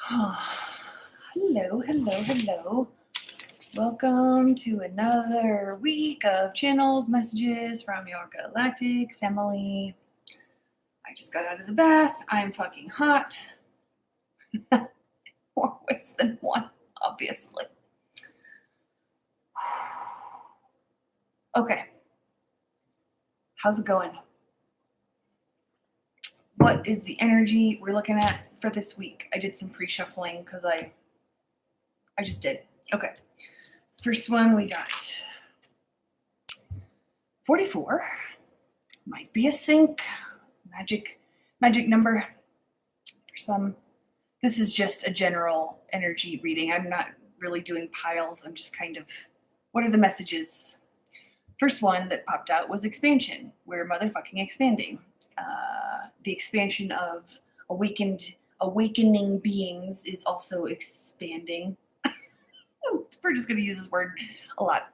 Hello, hello, hello. Welcome to another week of channeled messages from your galactic family. I just got out of the bath. I'm fucking hot. More ways than one, obviously. Okay. How's it going? What is the energy we're looking at for this week? I did some pre-shuffling because I just did. Okay. First one we got 44. Might be a sync. Magic number for some. This is just a general energy reading. I'm not really doing piles. I'm just kind of, what are the messages? First one that popped out was expansion. We're motherfucking expanding. The expansion of awakening beings is also expanding. We're just going to use this word a lot.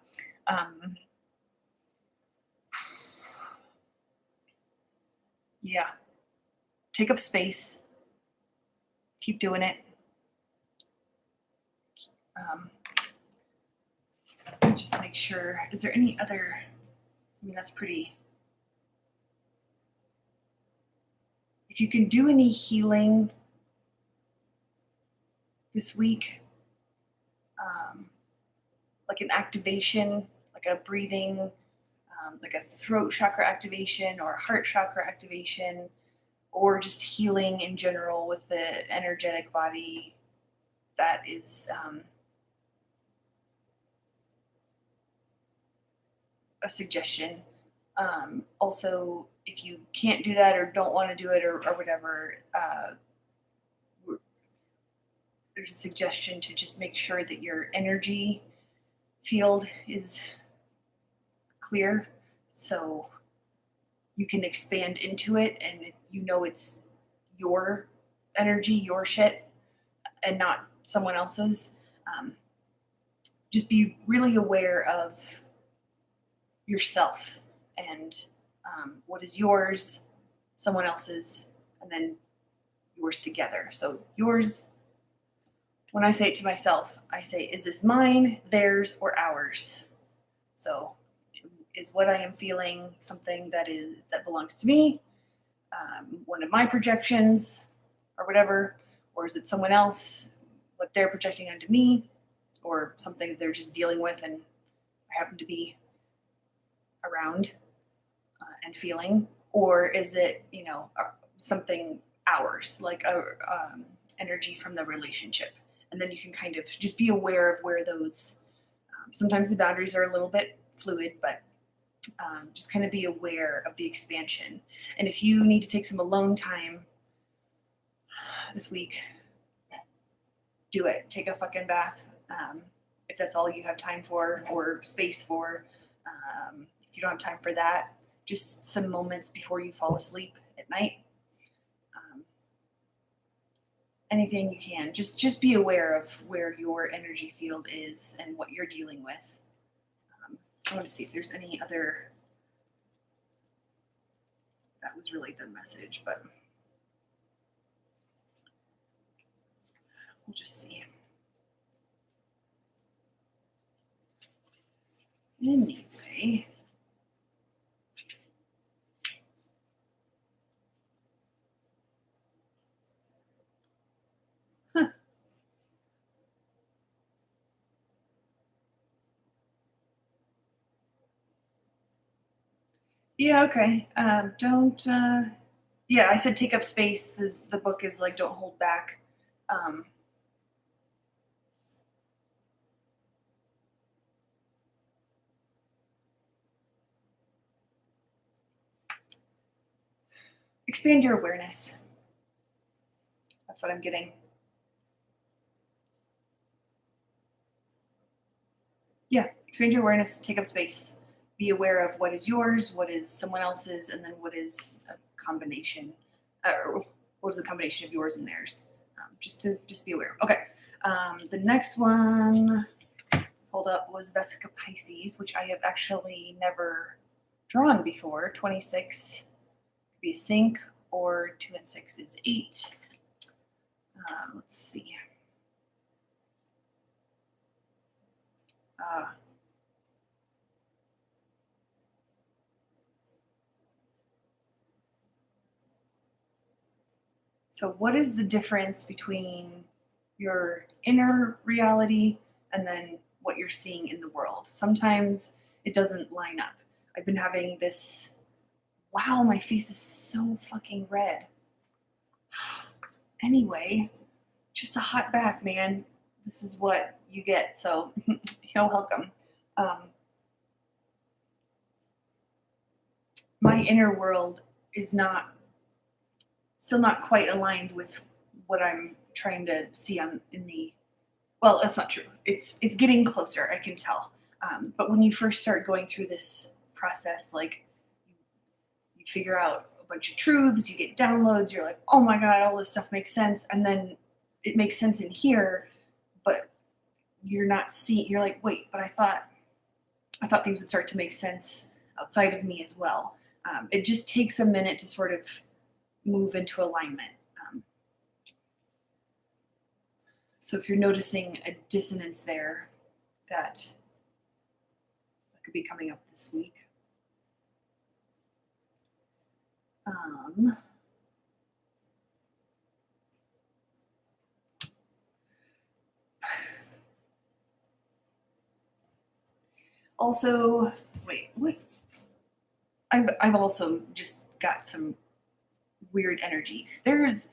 Yeah. Take up space. Keep doing it. Just make sure. Is there any other? I mean, that's pretty. If you can do any healing this week, like an activation, like a breathing, like a throat chakra activation or a heart chakra activation, or just healing in general with the energetic body, that is a suggestion. Also, if you can't do that or don't want to do it or whatever, there's a suggestion to just make sure that your energy field is clear so you can expand into it and you know it's your energy, your shit, and not someone else's. Just be really aware of yourself and what is yours, someone else's, and then yours together. So yours, when I say it to myself, I say, is this mine, theirs, or ours? So is what I am feeling something that belongs to me, one of my projections or whatever, or is it someone else, what they're projecting onto me, or something they're just dealing with and I happen to be around and feeling, or is it something ours, like a energy from the relationship? And then you can kind of just be aware of where those sometimes the boundaries are a little bit fluid, but just kind of be aware of the expansion. And if you need to take some alone time this week, do it. Take a fucking bath, if that's all you have time for or space for. If you don't have time for that, just some moments before you fall asleep at night. Anything you can. Just be aware of where your energy field is and what you're dealing with. I want to see if there's any other. That was really the message, but we'll just see. Anyway. Yeah, okay. Don't. Yeah, I said take up space. The book is like don't hold back. Expand your awareness. That's what I'm getting. Yeah, expand your awareness. Take up space. Be aware of what is yours, what is someone else's, and then what is a combination, or what is the combination of yours and theirs. Just be aware. Okay. The next one pulled up was Vesica Pisces, which I have actually never drawn before. 26 could be a sync, or 2 and 6 is 8. Let's see. Uh, so what is the difference between your inner reality and then what you're seeing in the world? Sometimes it doesn't line up. I've been having this, wow, my face is so fucking red. Anyway, just a hot bath, man. This is what you get. So you're welcome. My inner world is still not quite aligned with what I'm trying to see in the. Well, that's not true. It's getting closer. I can tell. But when you first start going through this process, like you figure out a bunch of truths, you get downloads. You're like, oh my god, all this stuff makes sense, and then it makes sense in here, but you're not seeing. You're like, wait, but I thought things would start to make sense outside of me as well. It just takes a minute to sort of move into alignment. So if you're noticing a dissonance there, that could be coming up this week. Also, wait, what? I've also just got some weird energy. There's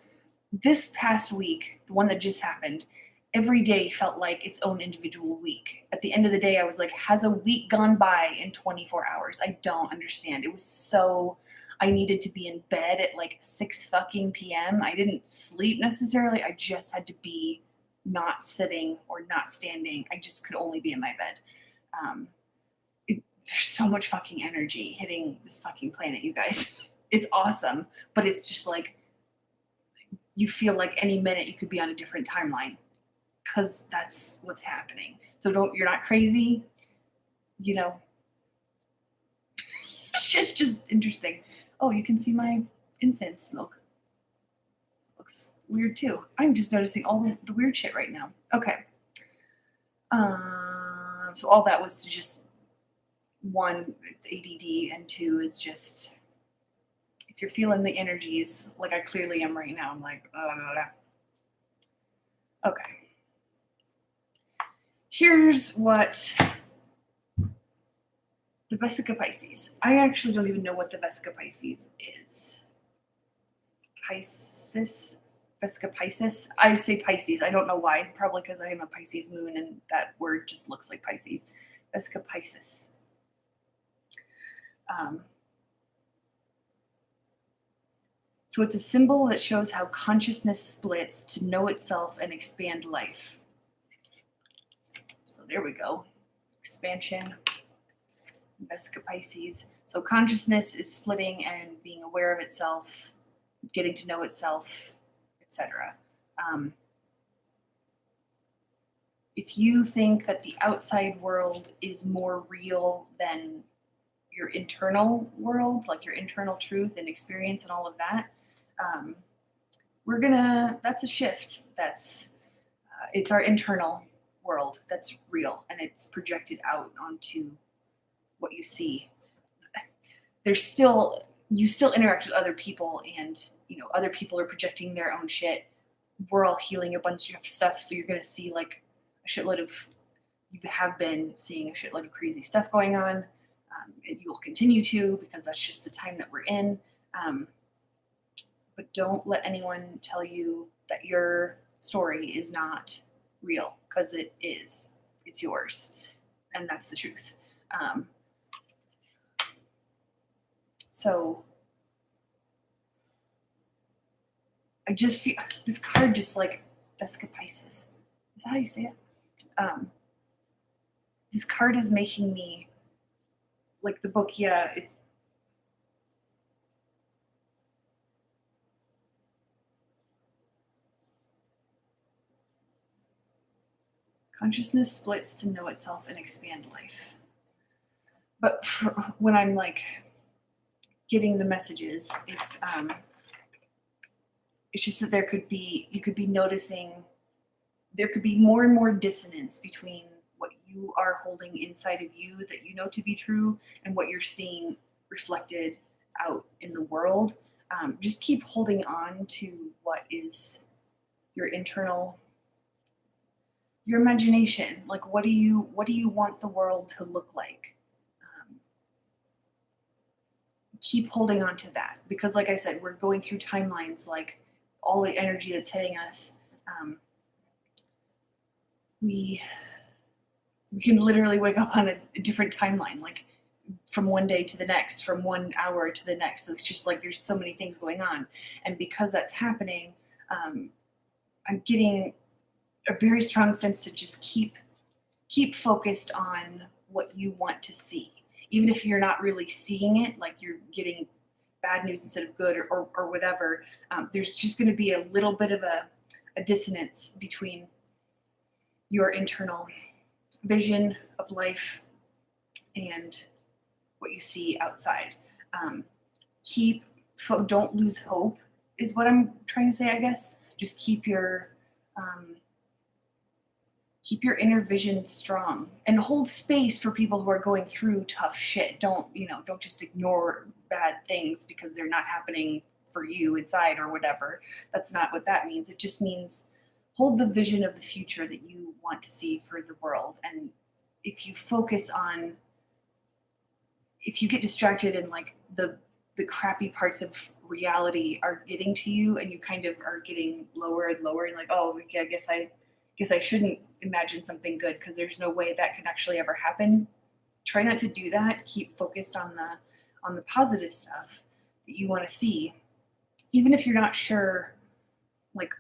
this past week, the one that just happened, every day felt like its own individual week. At the end of the day, I was like, has a week gone by in 24 hours? I don't understand. It was so, I needed to be in bed at like 6 fucking p.m. I didn't sleep necessarily. I just had to be not sitting or not standing. I just could only be in my bed. Um, there's so much fucking energy hitting this fucking planet, you guys. It's awesome, but it's just like you feel like any minute you could be on a different timeline because that's what's happening. So you're not crazy, you know. Shit's just interesting. Oh, you can see my incense smoke. Looks weird too. I'm just noticing all the weird shit right now. Okay. So all that was to just one, it's ADD, and two is just if you're feeling the energies like I clearly am right now. I'm like, okay. Here's what the Vesica Pisces. I actually don't even know what the Vesica Pisces is. Vesica Pisces. I say Pisces. I don't know why. Probably because I am a Pisces moon and that word just looks like Pisces. Vesica Pisces. So it's a symbol that shows how consciousness splits to know itself and expand life. So there we go. Expansion. Vesica Pisces. So consciousness is splitting and being aware of itself, getting to know itself, etc. If you think that the outside world is more real than your internal world, like your internal truth and experience and all of that, that's a shift. It's our internal world that's real and it's projected out onto what you see. You still interact with other people and, other people are projecting their own shit. We're all healing a bunch of stuff. So you're going to see like you have been seeing a shitload of crazy stuff going on. And you will continue to, because that's just the time that we're in. But don't let anyone tell you that your story is not real, because it is. It's yours. And that's the truth. So I just feel this card just like Vesica Pisces. Is that how you say it? This card is making me like the book, yeah. Consciousness splits to know itself and expand life. But when I'm like getting the messages, it's It's just that you could be noticing, there could be more and more dissonance between what you are holding inside of you that you know to be true and what you're seeing reflected out in the world. Just keep holding on to what is your internal, your imagination. Like, what do you want the world to look like? Um, Keep holding on to that, because, like I said, we're going through timelines. Like, all the energy that's hitting us, um, we we can literally wake up on a different timeline, like from one day to the next, from 1 hour to the next. So it's just like there's so many things going on, and because that's happening, um, I'm getting a very strong sense to just keep focused on what you want to see, even if you're not really seeing it, like you're getting bad news instead of good, or whatever. There's just going to be a little bit of a dissonance between your internal vision of life and what you see outside. Um, keep don't lose hope is what I'm trying to say. I guess just um, keep your inner vision strong and hold space for people who are going through tough shit. Don't just ignore bad things because they're not happening for you inside or whatever. That's not what that means. It just means hold the vision of the future that you want to see for the world. And if you focus on, if you get distracted and like the crappy parts of reality are getting to you and you kind of are getting lower and lower and like, oh, okay, I guess I shouldn't imagine something good because there's no way that can actually ever happen. Try not to do that. Keep focused on the positive stuff that you want to see, even if you're not sure like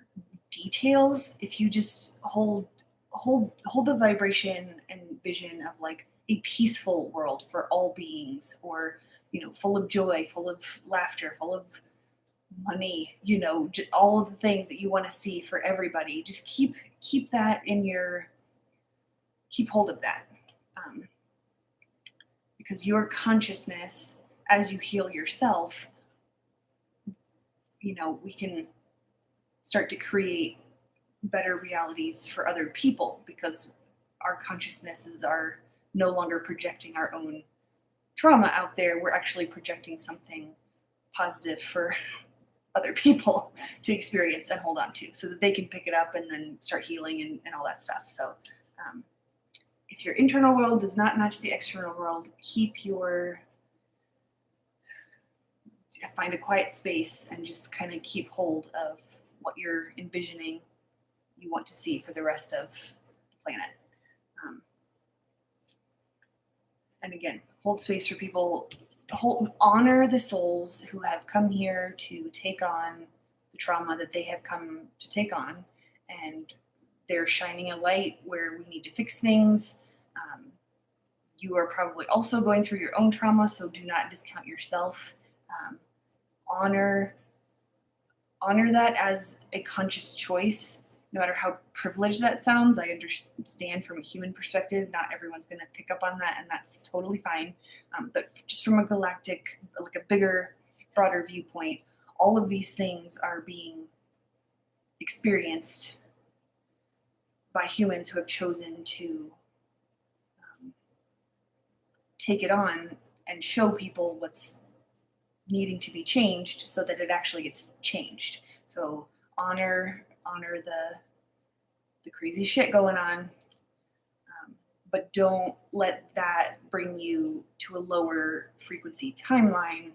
details. If you just hold the vibration and vision of like a peaceful world for all beings, or full of joy, full of laughter, full of money, all of the things that you want to see for everybody. Just keep that in your, keep hold of that, um, because your consciousness, as you heal yourself, we can start to create better realities for other people, because our consciousnesses are no longer projecting our own trauma out there. We're actually projecting something positive for other people to experience and hold on to, so that they can pick it up and then start healing and all that stuff. So um, if your internal world does not match the external world, find a quiet space and just kind of keep hold of what you're envisioning you want to see for the rest of the planet. Um, and again, hold space for people. Honor the souls who have come here to take on the trauma that they have come to take on, and they're shining a light where we need to fix things. You are probably also going through your own trauma, so do not discount yourself. Um, honor that as a conscious choice, no matter how privileged that sounds. I understand from a human perspective, not everyone's going to pick up on that, and that's totally fine. But just from a galactic, like a bigger, broader viewpoint, all of these things are being experienced by humans who have chosen to take it on and show people what's needing to be changed so that it actually gets changed. So honor the crazy shit going on, but don't let that bring you to a lower frequency timeline,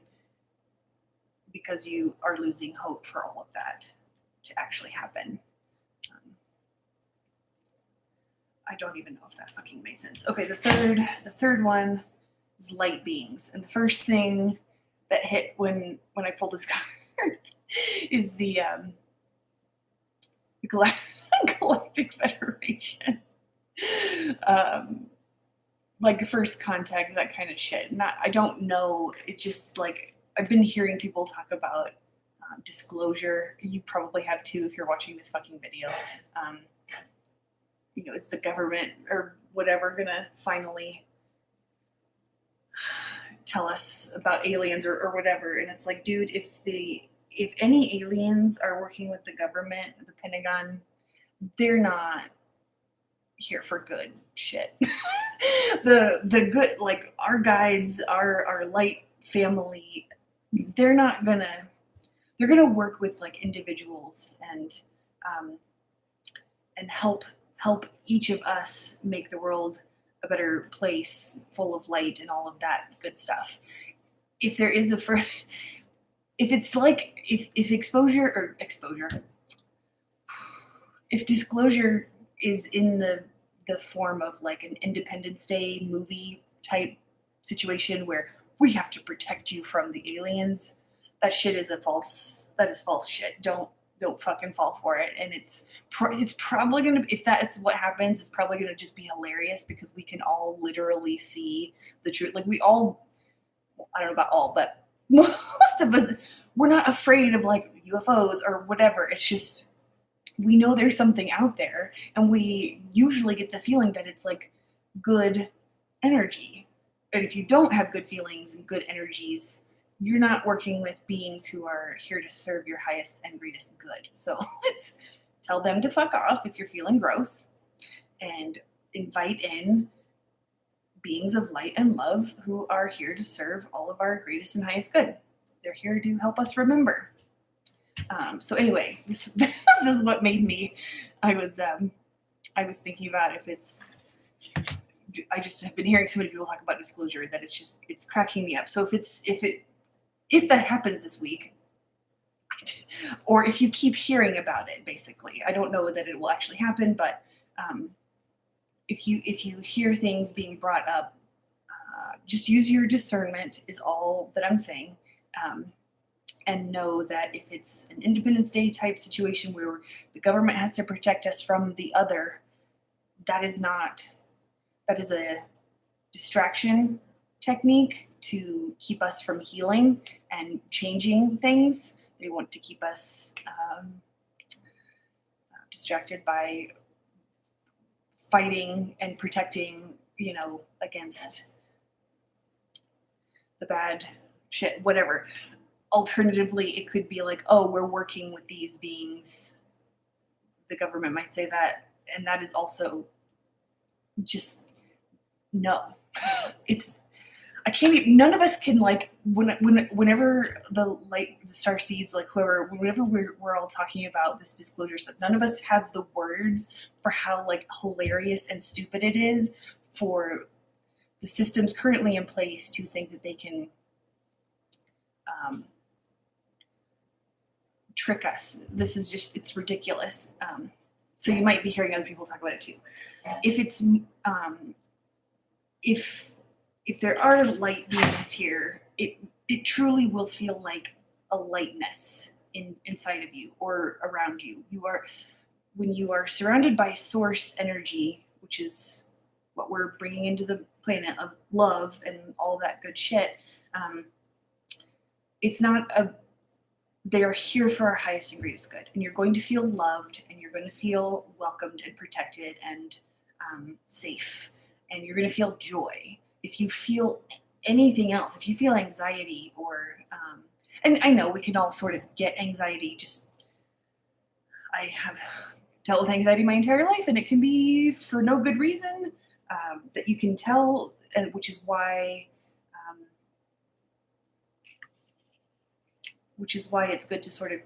because you are losing hope for all of that to actually happen. I don't even know if that fucking made sense. Okay, the third one is light beings, and the first thing that hit when I pulled this card is the Galactic Federation. Like first contact, that kind of shit. I don't know. It just like, I've been hearing people talk about disclosure. You probably have too if you're watching this fucking video. Is the government or whatever gonna finally tell us about aliens or whatever? And it's like, dude, if the if any aliens are working with the government, the Pentagon, they're not here for good shit. The good, like our guides, our light family, they're not gonna they're gonna work with like individuals um, and help each of us make the world a better place, full of light and all of that good stuff. If there is a if it's like if exposure, if disclosure is in the form of like an Independence Day movie type situation where we have to protect you from the aliens, that is false shit. Don't fucking fall for it. And it's probably gonna, if that is what happens, it's probably gonna just be hilarious because we can all literally see the truth. Like we all, I don't know about all, but most of us, we're not afraid of like UFOs or whatever. It's just we know there's something out there, and we usually get the feeling that it's like good energy. And if you don't have good feelings and good energies, you're not working with beings who are here to serve your highest and greatest good. So let's tell them to fuck off if you're feeling gross, and invite in beings of light and love who are here to serve all of our greatest and highest good. They're here to help us remember. So anyway, this is what made me. I was thinking about if it's. I just have been hearing so many people talk about disclosure that it's cracking me up. So if that happens this week, or if you keep hearing about it, basically, I don't know that it will actually happen, but if you hear things being brought up, just use your discernment is all that I'm saying. And know that if it's an Independence Day type situation where the government has to protect us from the other, that is a distraction technique to keep us from healing and changing things. They want to keep us distracted by fighting and protecting, against the bad shit, whatever. Alternatively, it could be like, oh, we're working with these beings. The government might say that, and that is also just no. It's I can't even, none of us can like whenever the star seeds, like whoever, whenever we're all talking about this disclosure stuff, none of us have the words for how like hilarious and stupid it is for the systems currently in place to think that they can trick us. This is just, it's ridiculous. So you might be hearing other people talk about it too. If it's if there are light beings here, it truly will feel like a lightness inside of you or around you. When you are surrounded by source energy, which is what we're bringing into the planet of love and all that good shit. It's not they're here for our highest and greatest good, and you're going to feel loved, and you're going to feel welcomed and protected and safe, and you're going to feel joy. If you feel anything else, if you feel anxiety and I know we can all sort of get anxiety, I have dealt with anxiety my entire life, and it can be for no good reason that you can tell, which is why it's good to sort of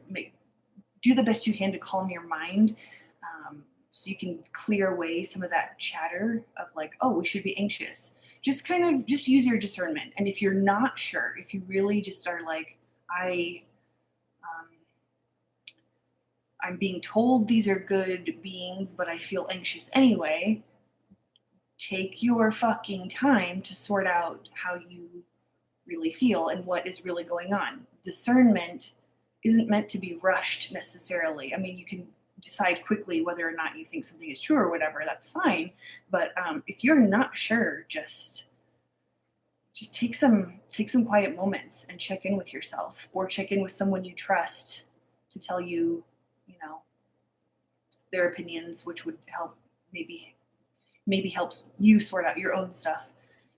do the best you can to calm your mind, so you can clear away some of that chatter of like, oh, we should be anxious. Just use your discernment. And if you're not sure, if you really just are like, I'm being told these are good beings, but I feel anxious anyway, take your fucking time to sort out how you really feel and what is really going on. Discernment isn't meant to be rushed necessarily. I mean, you can decide quickly whether or not you think something is true or whatever, that's fine. But if you're not sure, just take some quiet moments and check in with yourself, or check in with someone you trust to tell you, their opinions, which would help maybe helps you sort out your own stuff.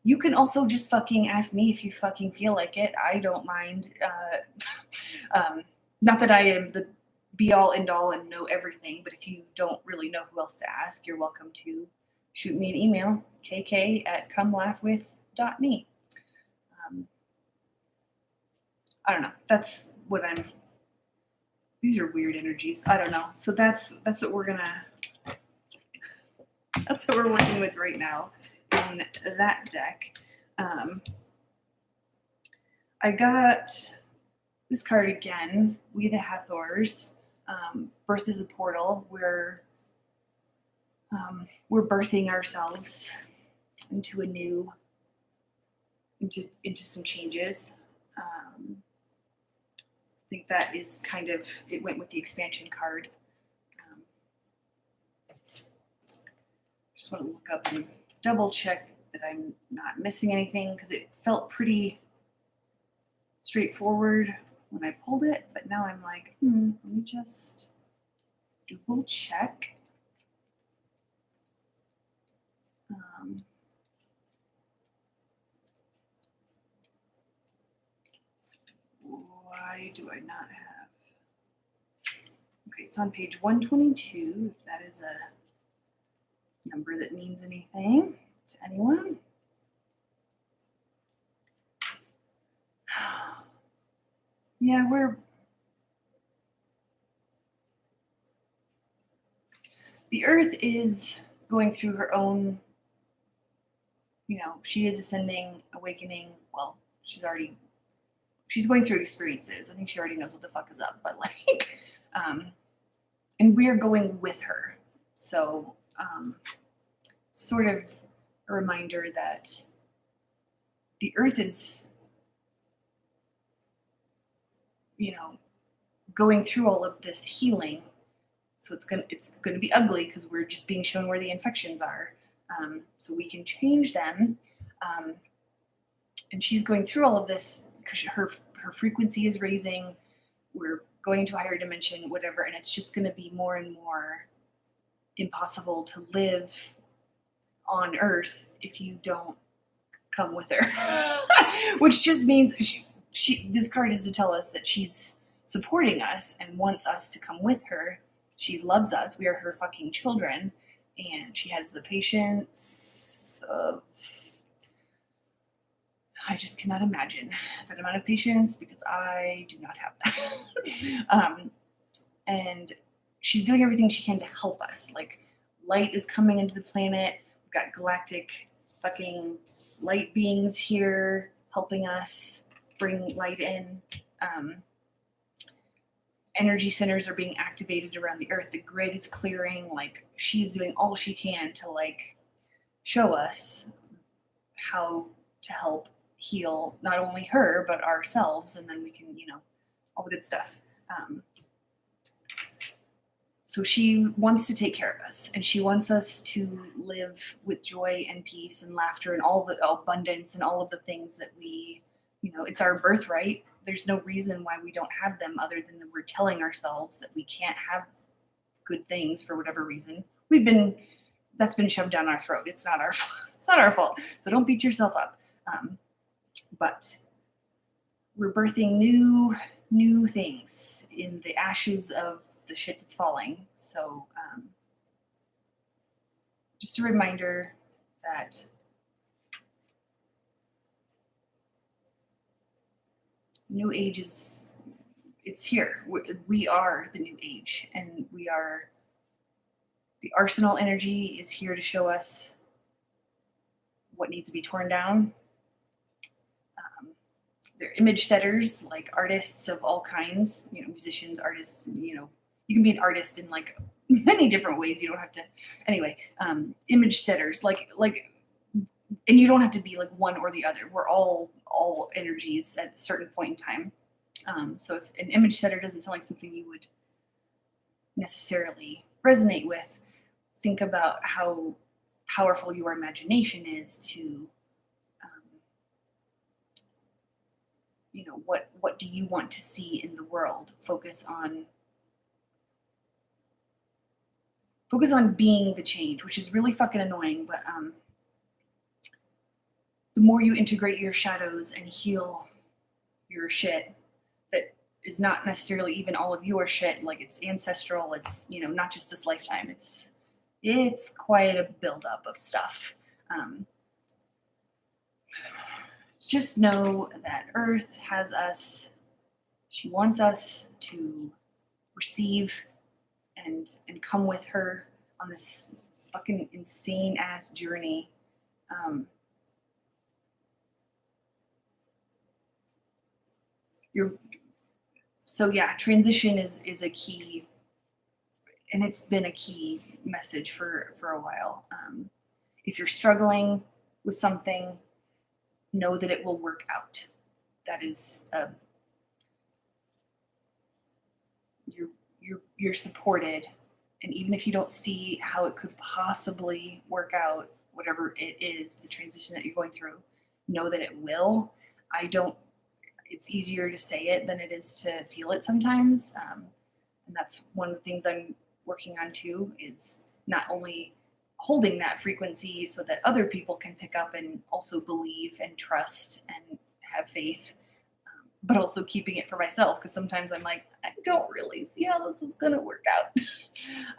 You can also just fucking ask me if you fucking feel like it. I don't mind. Not that I am the be all end all and know everything, but if you don't really know who else to ask, you're welcome to shoot me an email, kk@comelaughwith.me. Um, I don't know. That's what I'm. These are weird energies. I don't know. So that's what we're gonna. That's what we're working with right now in that deck. Um, I got this card again. We the Hathors. Birth is a portal. We're birthing ourselves into a new into some changes. I think that is kind of it went with the expansion card. Just want to look up and double check that I'm not missing anything because it felt pretty straightforward when I pulled it, but now I'm like, let me just double check. Why do I not have? Okay, it's on page 122, if that is a number that means anything to anyone. Yeah, the Earth is going through her own, she is ascending, awakening. Well, she's going through experiences. I think she already knows what the fuck is up, but and we're going with her. So, sort of a reminder that the Earth is, going through all of this healing. So it's gonna be ugly because we're just being shown where the infections are. So we can change them. And she's going through all of this because her frequency is raising. We're going to a higher dimension, whatever, and it's just going to be more and more impossible to live on Earth if you don't come with her. Which just means this card is to tell us that she's supporting us and wants us to come with her. She loves us. We are her fucking children, and she has the patience of. I just cannot imagine that amount of patience because I do not have that. And she's doing everything she can to help us. Like, light is coming into the planet. We've got galactic fucking light beings here helping us bring light in. Energy centers are being activated around the Earth. The grid is clearing. Like, she's doing all she can to show us how to help heal not only her but ourselves, and then we can, all the good stuff. So she wants to take care of us, and she wants us to live with joy and peace and laughter and all the abundance and all of the things that we, it's our birthright. There's no reason why we don't have them other than that we're telling ourselves that we can't have good things for whatever reason. That's been shoved down our throat. It's not our fault. It's not our fault. So don't beat yourself up. But we're birthing new things in the ashes of the shit that's falling. So just a reminder that new age it's here. We are the new age, and we are the arsenal energy is here to show us what needs to be torn down. They're image setters, like artists of all kinds, musicians, artists, you can be an artist in many different ways. You don't have to, anyway, image setters, and you don't have to be one or the other. We're all energies at a certain point in time. So if an image setter doesn't sound like something you would necessarily resonate with, think about how powerful your imagination is to, what do you want to see in the world? Focus on being the change, which is really fucking annoying, but the more you integrate your shadows and heal your shit, that is not necessarily even all of your shit. Like it's ancestral. It's, not just this lifetime. It's quite a buildup of stuff. Just know that Earth has us. She wants us to receive and come with her on this fucking insane ass journey. Transition is a key, and it's been a key message for a while. If you're struggling with something, know that it will work out. That is you're supported, and even if you don't see how it could possibly work out, whatever it is, the transition that you're going through, know that it will. It's easier to say it than it is to feel it sometimes, and that's one of the things I'm working on too, is not only holding that frequency so that other people can pick up and also believe and trust and have faith, but also keeping it for myself, because sometimes I'm like, I don't really see how this is going to work out.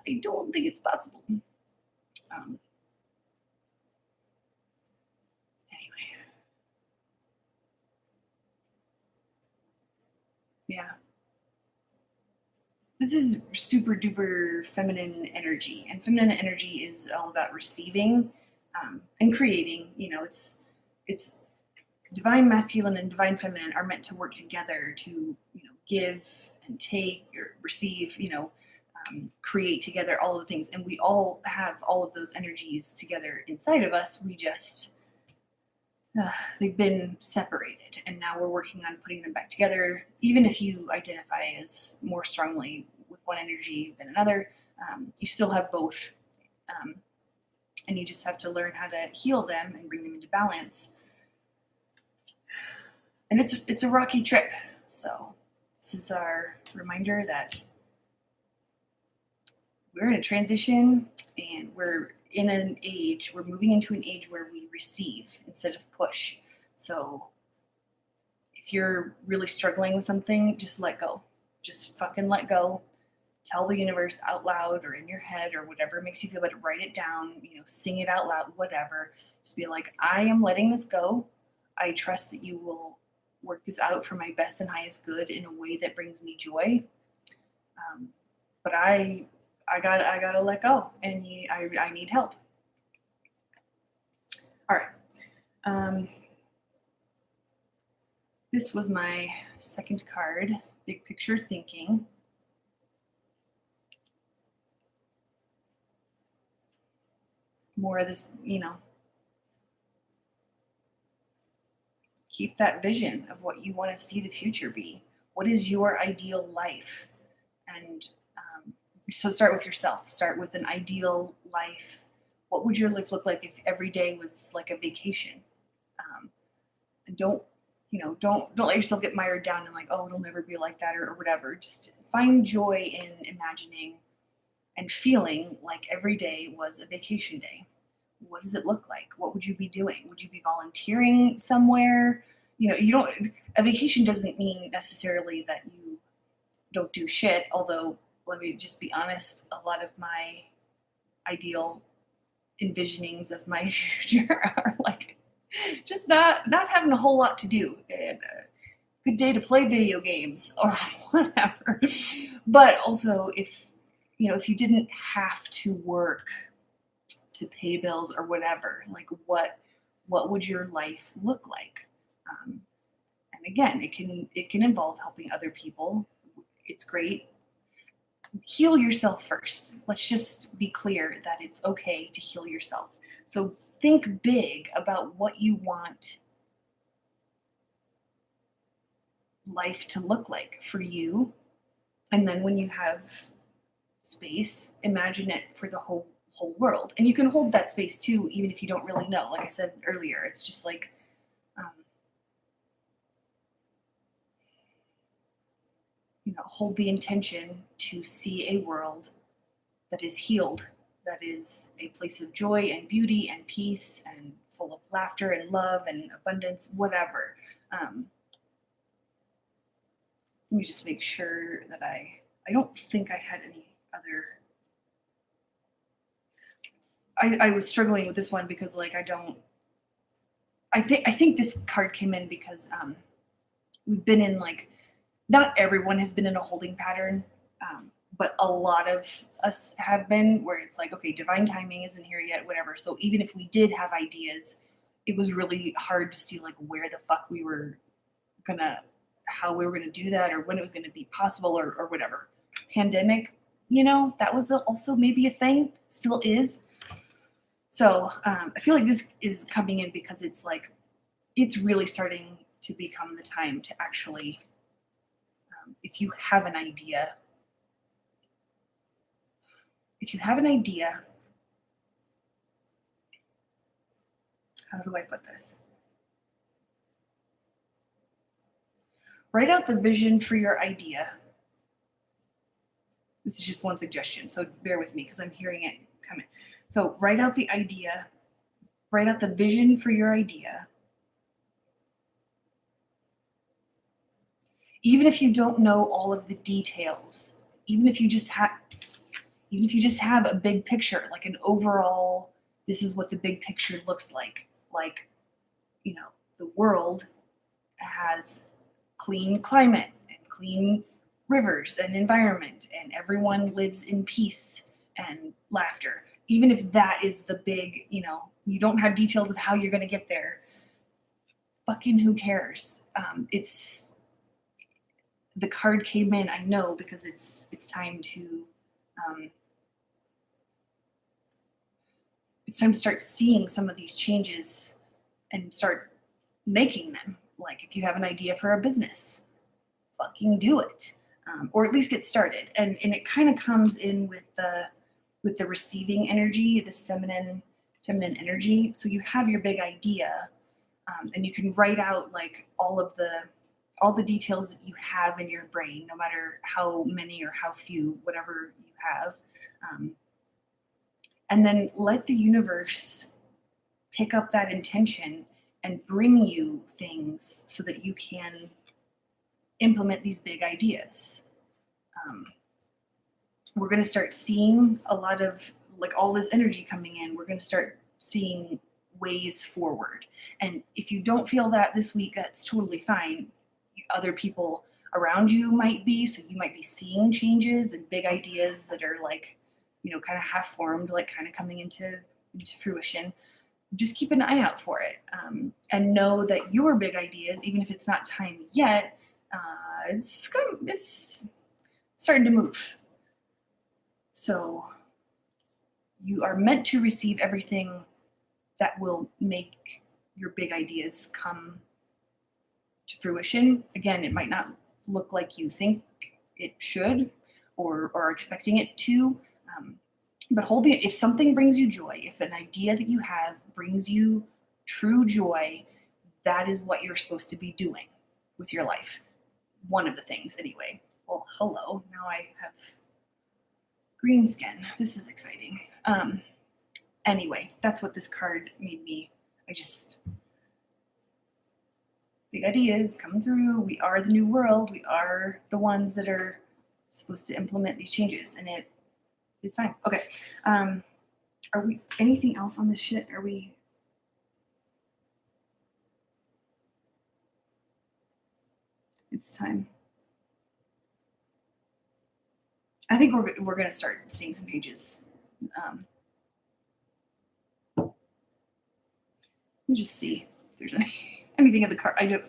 I don't think it's possible. Anyway. Yeah. This is super duper feminine energy, and feminine energy is all about receiving and creating. It's divine masculine and divine feminine are meant to work together to give and take or receive, create together, all of the things, and we all have all of those energies together inside of us. We just they've been separated, and now we're working on putting them back together. Even if you identify as more strongly with one energy than another, you still have both, and you just have to learn how to heal them and bring them into balance. And it's a rocky trip. So this is our reminder that we're in a transition, and we're moving into an age where we receive instead of push. So if you're really struggling with something, just let go. Just fucking let go. Tell the universe out loud or in your head or whatever makes you feel better. Write it down, sing it out loud, whatever. Just be like, I am letting this go. I trust that you will work this out for my best and highest good in a way that brings me joy. But I gotta let go, and I need help. All right. This was my second card, Big Picture Thinking. More of this, keep that vision of what you want to see the future be. What is your ideal life? And so start with yourself. Start with an ideal life. What would your life look like if every day was like a vacation? And don't let yourself get mired down in like, oh, it'll never be like that or whatever. Just find joy in imagining and feeling like every day was a vacation day. What does it look like? What would you be doing? Would you be volunteering somewhere? A vacation doesn't mean necessarily that you don't do shit, although let me just be honest, a lot of my ideal envisionings of my future are like just not having a whole lot to do and a good day to play video games or whatever. But also if you didn't have to work to pay bills or whatever, like what would your life look like? And again, it can involve helping other people. It's great. Heal yourself first. Let's just be clear that it's okay to heal yourself. So think big about what you want life to look like for you. And then when you have space, imagine it for the whole world. And you can hold that space too, even if you don't really know. Like I said earlier, it's just like hold the intention to see a world that is healed, that is a place of joy and beauty and peace and full of laughter and love and abundance, whatever. Let me just make sure that I don't think I had any other. I was struggling with this one because like I think this card came in because we've been in like, not everyone has been in a holding pattern, but a lot of us have been, where it's like, okay, divine timing isn't here yet, whatever. So even if we did have ideas, it was really hard to see like where the fuck we were gonna, how we were gonna do that, or when it was gonna be possible, or whatever. Pandemic, that was also maybe a thing, still is. So I feel like this is coming in because it's like, it's really starting to become the time to actually, if you have an idea, how do I put this? Write out the vision for your idea. This is just one suggestion, so bear with me because I'm hearing it coming. So write out the idea, write out the vision for your idea. Even if you don't know all of the details, even if you just have a big picture, like an overall, this is what the big picture looks like, the world has clean climate and clean rivers and environment, and everyone lives in peace and laughter. Even if that is the big, you don't have details of how you're going to get there. Fucking who cares? It's the card came in, I know, because it's time to start seeing some of these changes and start making them. Like if you have an idea for a business, fucking do it, or at least get started. And it kind of comes in with the receiving energy, this feminine energy. So you have your big idea, and you can write out like all the details that you have in your brain, no matter how many or how few, whatever you have. And then let the universe pick up that intention and bring you things so that you can implement these big ideas. We're going to start seeing a lot of like all this energy coming in. We're going to start seeing ways forward. And if you don't feel that this week, that's totally fine. Other people around you might be, so you might be seeing changes and big ideas that are like, kind of half formed, like kind of coming into fruition. Just keep an eye out for it, and know that your big ideas, even if it's not time yet, it's starting to move. So you are meant to receive everything that will make your big ideas come to fruition. Again, it might not look like you think it should or are expecting it to, but if something brings you joy, if an idea that you have brings you true joy, that is what you're supposed to be doing with your life. One of the things, anyway. Well, hello. Now I have green skin. This is exciting. Anyway, that's what this card made me. Big ideas come through. We are the new world. We are the ones that are supposed to implement these changes, and it is time. Okay. Are we anything else on this shit? Are we? It's time. I think we're gonna start seeing some pages. Let me just see if there's anything in the card. I'm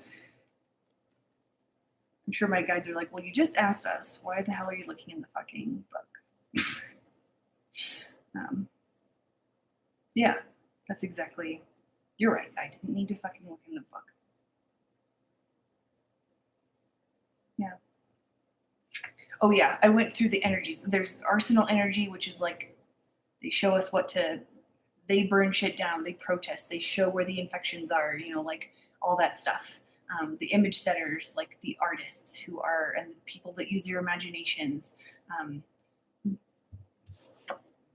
sure my guides are like, well, you just asked us. Why the hell are you looking in the fucking book? Yeah, that's exactly. You're right. I didn't need to fucking look in the book. Yeah. Oh yeah, I went through the energies. There's arsenal energy, which is like they show us they burn shit down, they protest, they show where the infections are, like all that stuff. The image setters, like the artists and the people that use your imaginations.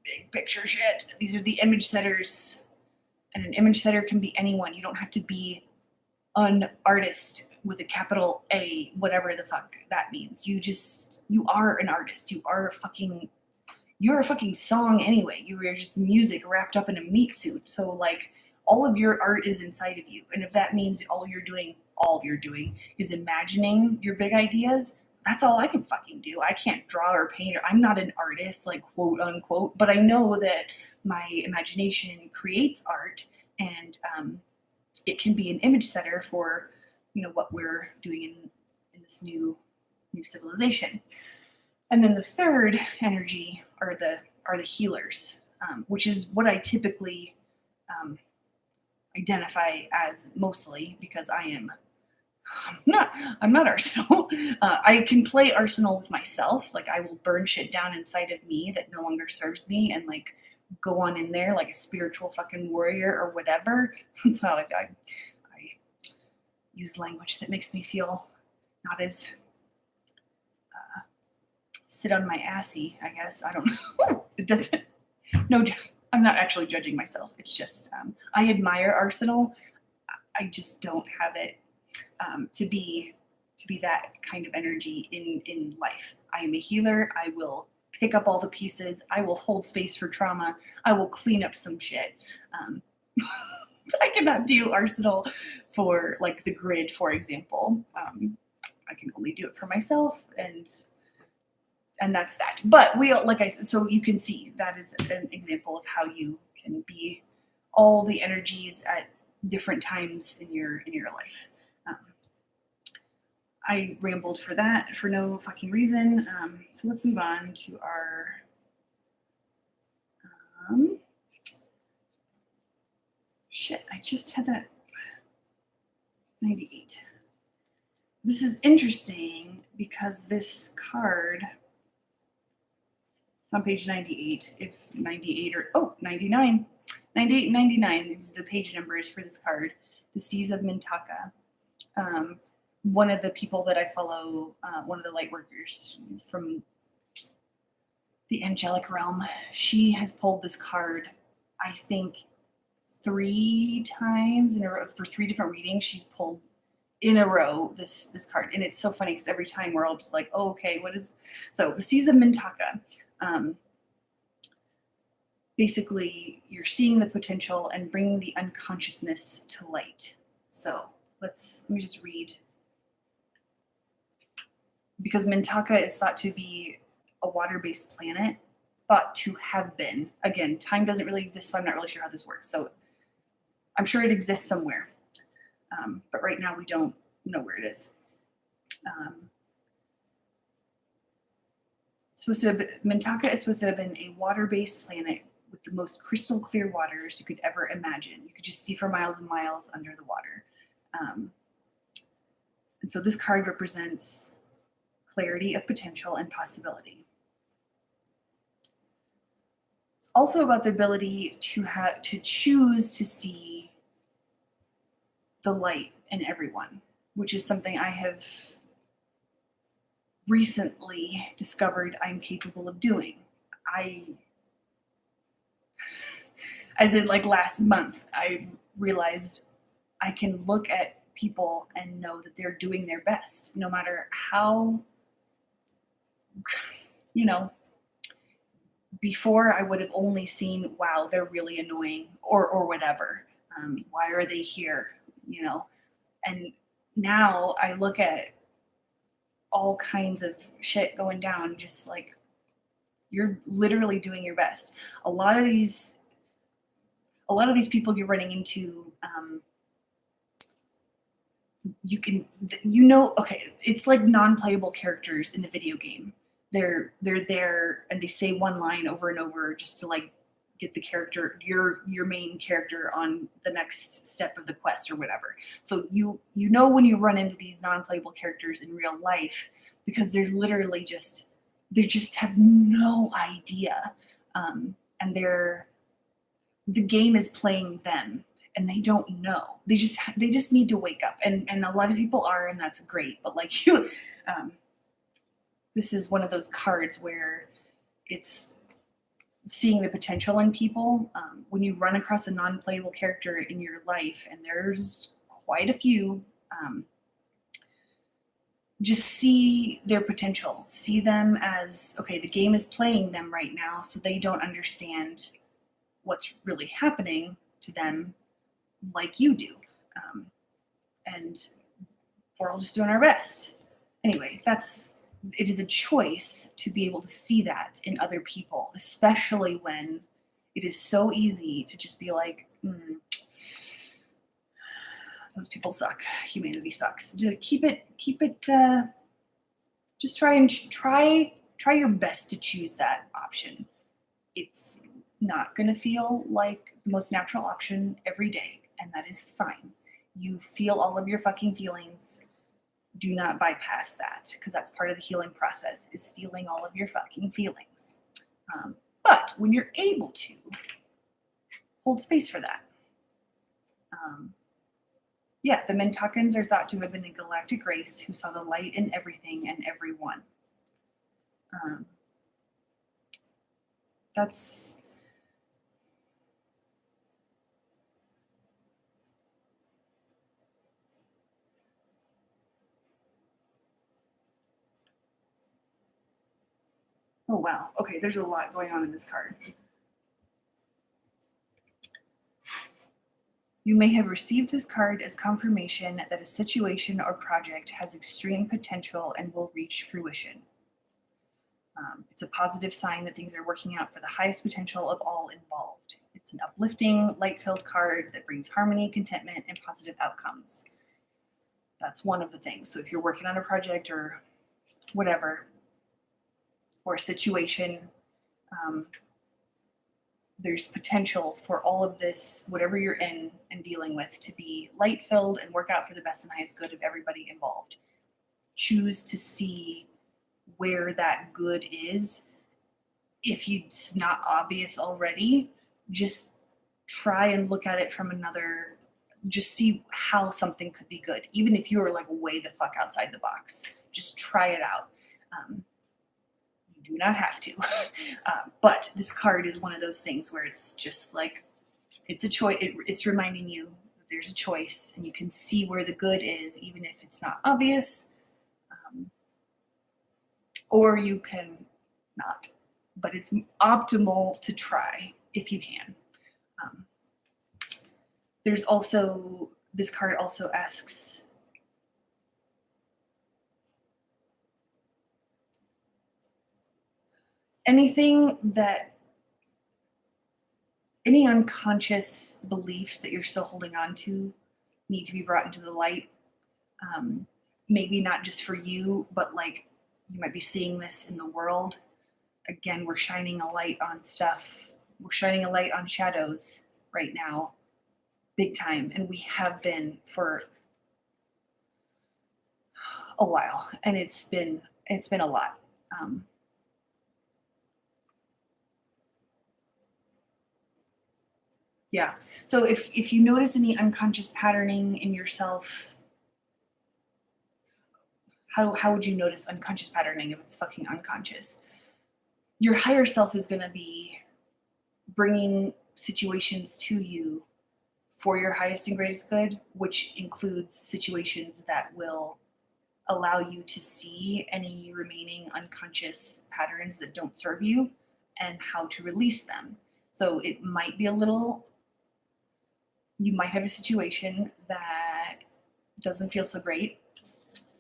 Big picture shit. These are the image setters, and an image setter can be anyone. You don't have to be an artist with a capital A, whatever the fuck that means. You are an artist. You're a fucking song anyway. You are just music wrapped up in a meat suit. So like all of your art is inside of you. And if that means all you're doing is imagining your big ideas, that's all I can fucking do. I can't draw or paint, or I'm not an artist, like quote unquote, but I know that my imagination creates art, and it can be an image setter for what we're doing in this new civilization. And then the third energy are the healers, which is what I typically identify as mostly, because I'm not Arsenal. I can play Arsenal with myself. Like I will burn shit down inside of me that no longer serves me, and like go on in there like a spiritual fucking warrior or whatever. So I use language that makes me feel not as sit on my assy, I guess. I don't know. It doesn't. No, I'm not actually judging myself. It's just I admire Arsenal. I just don't have it to be that kind of energy in life. I am a healer. I will pick up all the pieces. I will hold space for trauma. I will clean up some shit. But I cannot do Arsenal for like the grid, for example. I can only do it for myself, and that's that. But like I said, so you can see that is an example of how you can be all the energies at different times in your life. I rambled for that for no fucking reason. So let's move on to our shit. I just had that 98. This is interesting because this card, it's on page 98. If 98 or 99. 98 and 99 is the page numbers for this card. The Seas of Mintaka. One of the people that I follow, one of the light workers from the angelic realm, she has pulled this card, I think, 3 times in a row. For 3 different readings, she's pulled in a row this card. And it's so funny because every time we're all just like, oh, okay, what is... So the Seas of Mintaka. Basically, you're seeing the potential and bringing the unconsciousness to light. So let me just read. Because Mintaka is thought to be a water-based planet, thought to have been. Again, time doesn't really exist, so I'm not really sure how this works. So I'm sure it exists somewhere. But right now we don't know where it is. Mintaka is supposed to have been a water-based planet with the most crystal clear waters you could ever imagine. You could just see for miles and miles under the water. And so this card represents clarity of potential and possibility. It's also about the ability to choose to see the light in everyone, which is something I have recently discovered I'm capable of doing. As in like last month, I realized I can look at people and know that they're doing their best, no matter how, before I would have only seen, wow, they're really annoying or whatever. Why are they here? And now I look at all kinds of shit going down, just like, you're literally doing your best. A lot of these people you're running into, okay, it's like non-playable characters in a video game. They're there and they say one line over and over just to like get the character, your main character, on the next step of the quest or whatever. So when you run into these non-playable characters in real life, because they're literally they just have no idea, and the game is playing them, and they don't know. They just need to wake up, and a lot of people are, and that's great. But like this is one of those cards where it's seeing the potential in people. When you run across a non-playable character in your life, and there's quite a few. Just see their potential. See them as, okay, the game is playing them right now, so they don't understand what's really happening to them like you do. And we're all just doing our best. Anyway, it is a choice to be able to see that in other people, especially when it is so easy to just be like, those people suck. Humanity sucks. Keep it. Just try your best to choose that option. It's not going to feel like the most natural option every day, and that is fine. You feel all of your fucking feelings. Do not bypass that, because that's part of the healing process, is feeling all of your fucking feelings. But when you're able to, hold space for that. The Mintakans are thought to have been a galactic race who saw the light in everything and everyone. That's... Oh, wow. Okay, there's a lot going on in this card. You may have received this card as confirmation that a situation or project has extreme potential and will reach fruition. It's a positive sign that things are working out for the highest potential of all involved. It's an uplifting, light-filled card that brings harmony, contentment, and positive outcomes. That's one of the things. So if you're working on a project or whatever, or a situation, there's potential for all of this, whatever you're in and dealing with, to be light-filled and work out for the best and highest good of everybody involved. Choose to see where that good is. If it's not obvious already, just try and look at it from another, just see how something could be good. Even if you are like way the fuck outside the box, just try it out. You do not have to. But this card is one of those things where it's just like, it's a choice. It's reminding you that there's a choice and you can see where the good is, even if it's not obvious. Or you can not, but it's optimal to try if you can. There's also, this card also asks, any unconscious beliefs that you're still holding on to need to be brought into the light. Maybe not just for you, but like, you might be seeing this in the world. Again, we're shining a light on stuff. We're shining a light on shadows right now, big time. And we have been for a while. And it's been a lot. Yeah. So if you notice any unconscious patterning in yourself, how would you notice unconscious patterning if it's fucking unconscious? Your higher self is going to be bringing situations to you for your highest and greatest good, which includes situations that will allow you to see any remaining unconscious patterns that don't serve you and how to release them. So it might be you might have a situation that doesn't feel so great,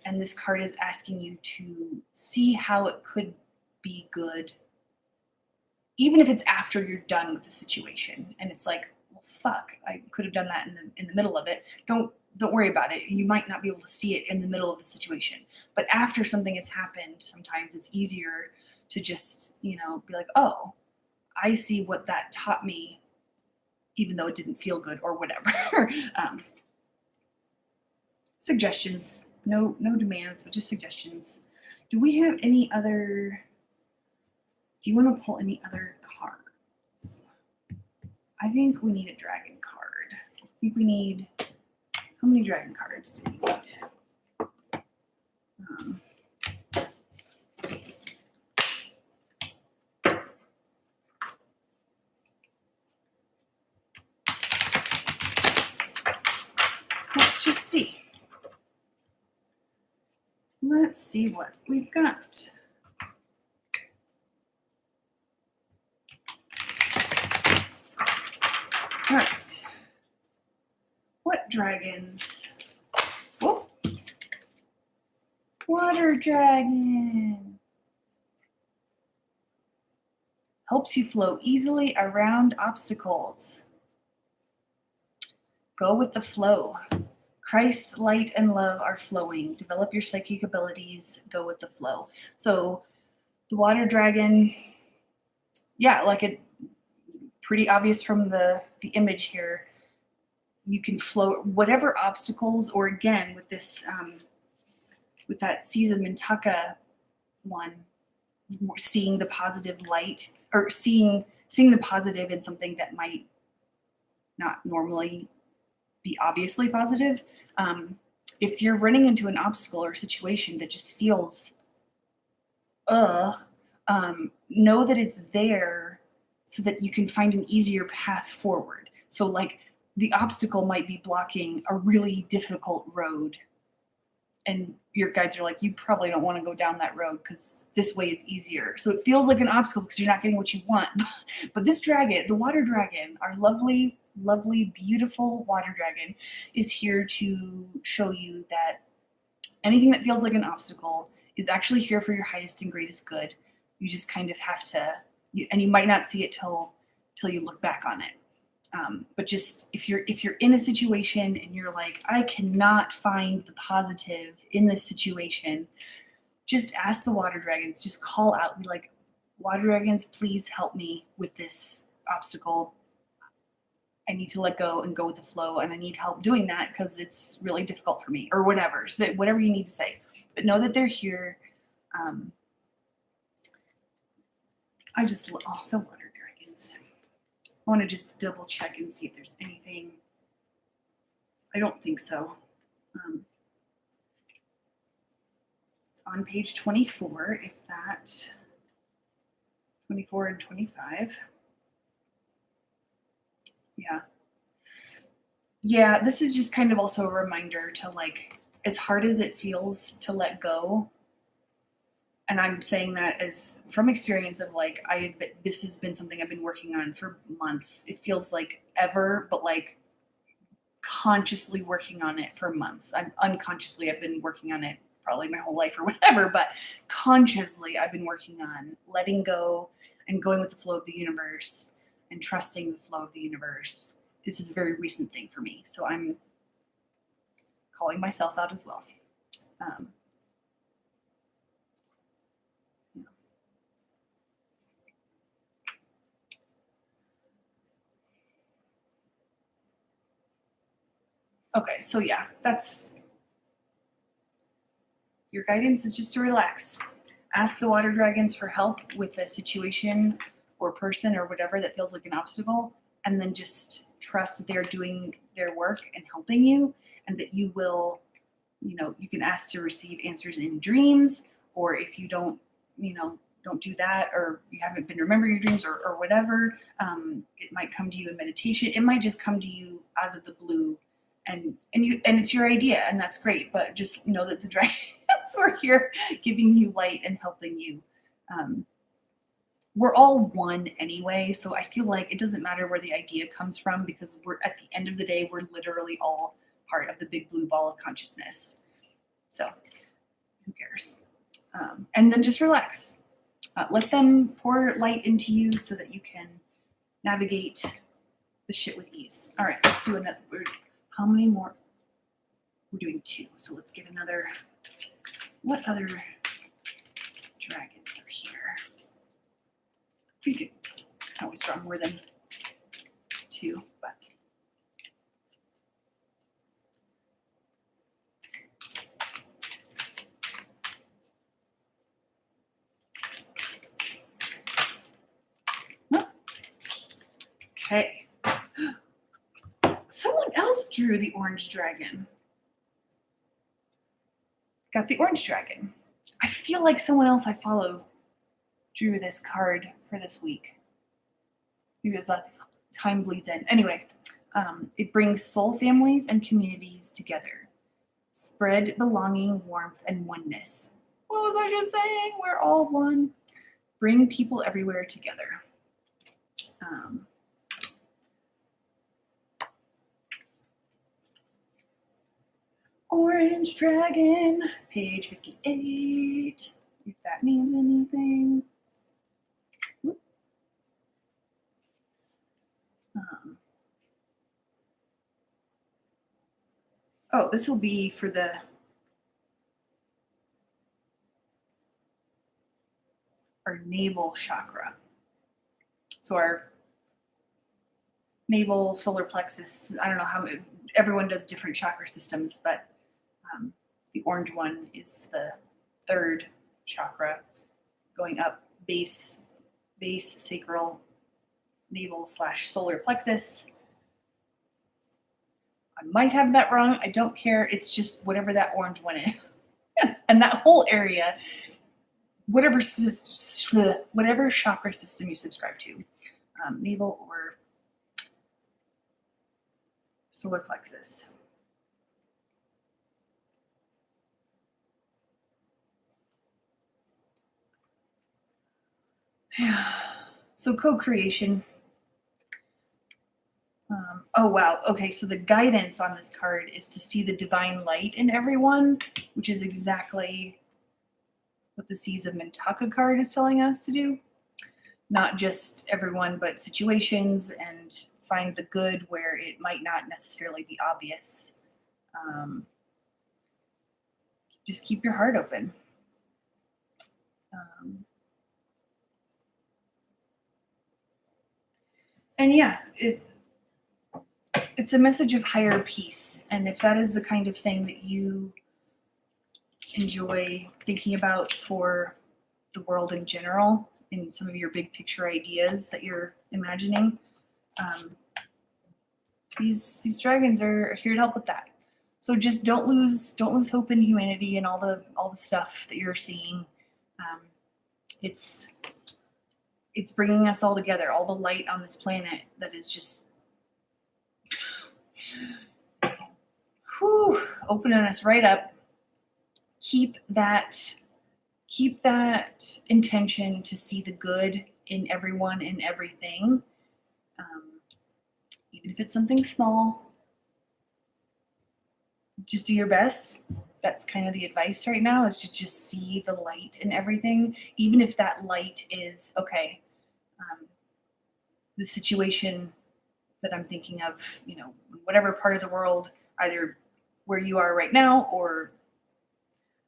and this card is asking you to see how it could be good, even if it's after you're done with the situation. And it's like, well, fuck, I could have done that in the middle of it. Don't worry about it. You might not be able to see it in the middle of the situation, but after something has happened, sometimes it's easier to just, be like, oh, I see what that taught me, even though it didn't feel good or whatever. Suggestions. No demands, but just suggestions. Do we have any other... Do you want to pull any other cards? I think we need a dragon card. I think we need... How many dragon cards do we need? let's just see. Let's see what we've got. All right. What dragons? Whoop. Water dragon. Helps you flow easily around obstacles. Go with the flow. Christ's light and love are flowing. Develop your psychic abilities. Go with the flow. So the water dragon, yeah, like it pretty obvious from the image here. You can flow whatever obstacles, or again with this with that Caesar Mintaka one, seeing the positive light, or seeing the positive in something that might not normally be obviously positive. If you're running into an obstacle or situation that just feels know that it's there so that you can find an easier path forward. So like the obstacle might be blocking a really difficult road, and your guides are like, you probably don't want to go down that road because this way is easier. So it feels like an obstacle because you're not getting what you want. But this dragon, the water dragon, our lovely, lovely, beautiful water dragon, is here to show you that anything that feels like an obstacle is actually here for your highest and greatest good. You just kind of have to, and you might not see it till you look back on it. But just if you're in a situation and you're like, I cannot find the positive in this situation, just ask the water dragons, just call out, be like, water dragons, please help me with this obstacle. I need to let go and go with the flow, and I need help doing that because it's really difficult for me, or whatever. So whatever you need to say, but know that they're here. I just, the water dragons. I want to just double check and see if there's anything. I don't think so. It's on page 24, if that, 24 and 25. Yeah. Yeah, this is just kind of also a reminder to, like, as hard as it feels to let go, and I'm saying that as from experience of like, this has been something I've been working on for months. It feels like ever, but like consciously working on it for months. Unconsciously, I've been working on it probably my whole life or whatever, but consciously I've been working on letting go and going with the flow of the universe and trusting the flow of the universe. This is a very recent thing for me. So I'm calling myself out as well. Okay, so yeah, that's your guidance is just to relax. Ask the water dragons for help with a situation or person or whatever that feels like an obstacle, and then just trust that they're doing their work and helping you, and that you will, you can ask to receive answers in dreams, or if you don't do that, or you haven't been remembering your dreams or whatever, it might come to you in meditation. It might just come to you out of the blue. And it's your idea, and that's great. But just know that the dragons are here, giving you light and helping you. We're all one anyway, so I feel like it doesn't matter where the idea comes from, because we're at the end of the day, we're literally all part of the big blue ball of consciousness. So who cares? And then just relax. Let them pour light into you so that you can navigate the shit with ease. All right, let's do another. How many more? We're doing 2, so let's get another. What other dragons are here? We could always draw more than 2, but. Okay. Someone else drew the orange dragon. Got the orange dragon. I feel like someone else I follow drew this card for this week. Maybe it was time bleeds in. Anyway, It brings soul families and communities together. Spread belonging, warmth, and oneness. What was I just saying? We're all one. Bring people everywhere together. Orange Dragon, page 58, if that means anything. Oh, this will be for our navel chakra. So our navel, solar plexus, I don't know how everyone does different chakra systems, but the orange one is the third chakra, going up base, sacral, navel / solar plexus. I might have that wrong. I don't care. It's just whatever that orange one is. Yes, and that whole area, whatever chakra system you subscribe to, navel or solar plexus. So co-creation. Oh, wow. Okay, so the guidance on this card is to see the divine light in everyone, which is exactly what the Seas of Mintaka card is telling us to do. Not just everyone, but situations, and find the good where it might not necessarily be obvious. Just keep your heart open. And yeah, it's a message of higher peace. And if that is the kind of thing that you enjoy thinking about for the world in general, in some of your big picture ideas that you're imagining, these dragons are here to help with that. So just don't lose hope in humanity and all the stuff that you're seeing. It's bringing us all together, all the light on this planet that is just opening us right up. Keep that intention to see the good in everyone and everything, even if it's something small. Just do your best. That's kind of the advice right now, is to just see the light in everything, even if that light is, okay, the situation that I'm thinking of, whatever part of the world, either where you are right now or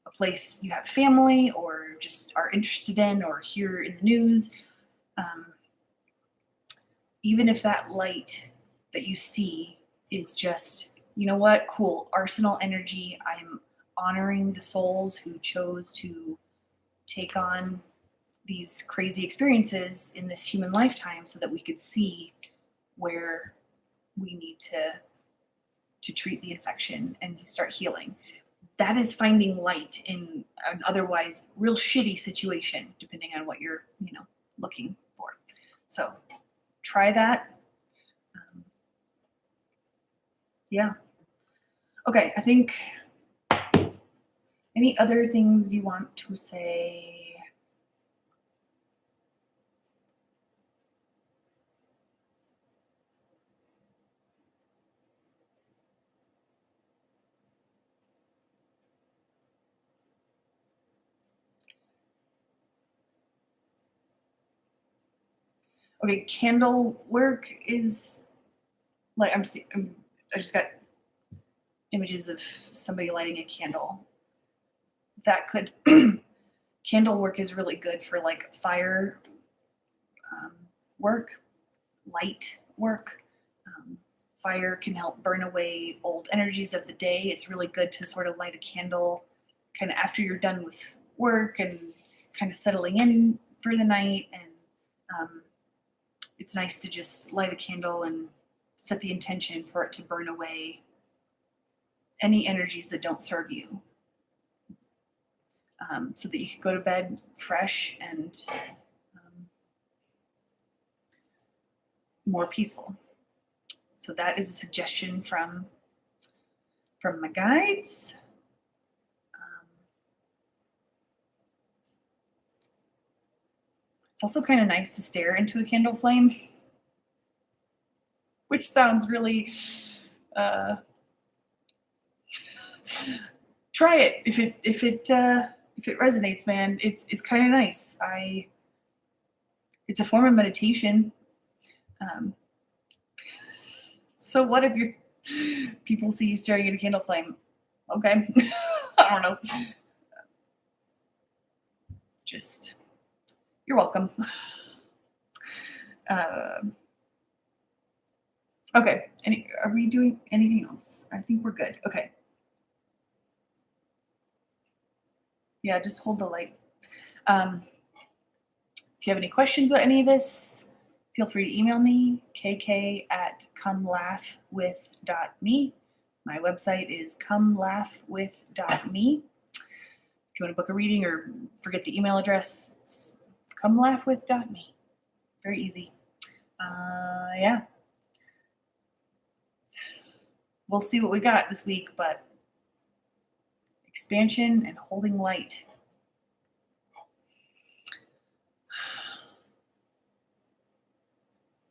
a place you have family or just are interested in or hear in the news, even if that light that you see is just, you know what, cool, arsenal energy, I'm honoring the souls who chose to take on these crazy experiences in this human lifetime so that we could see where we need to treat the infection and start healing. That is finding light in an otherwise real shitty situation, depending on what you're, looking for. So try that. Yeah. Okay, I think any other things you want to say? Okay, candle work is like I just got images of somebody lighting a candle. That could candle work is really good for like fire work, light work. Fire can help burn away old energies of the day. It's really good to sort of light a candle kind of after you're done with work and kind of settling in for the night. And it's nice to just light a candle and set the intention for it to burn away any energies that don't serve you, so that you can go to bed fresh and more peaceful. So that is a suggestion from my guides. It's also kind of nice to stare into a candle flame, which sounds really. Try it if it resonates, man. It's kind of nice. It's a form of meditation. Um, so what if people see you staring at a candle flame? Okay, I don't know. Just you're welcome. Okay. Are we doing anything else? I think we're good. Okay. Yeah, just hold the light. If you have any questions about any of this, feel free to email me, kk@comelaughwith.me. My website is comelaughwith.me. If you want to book a reading or forget the email address, it's comelaughwith.me. Very easy. Yeah. We'll see what we got this week, but expansion and holding light.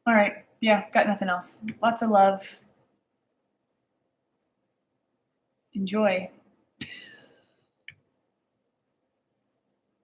All right. Yeah, got nothing else. Lots of love. Enjoy.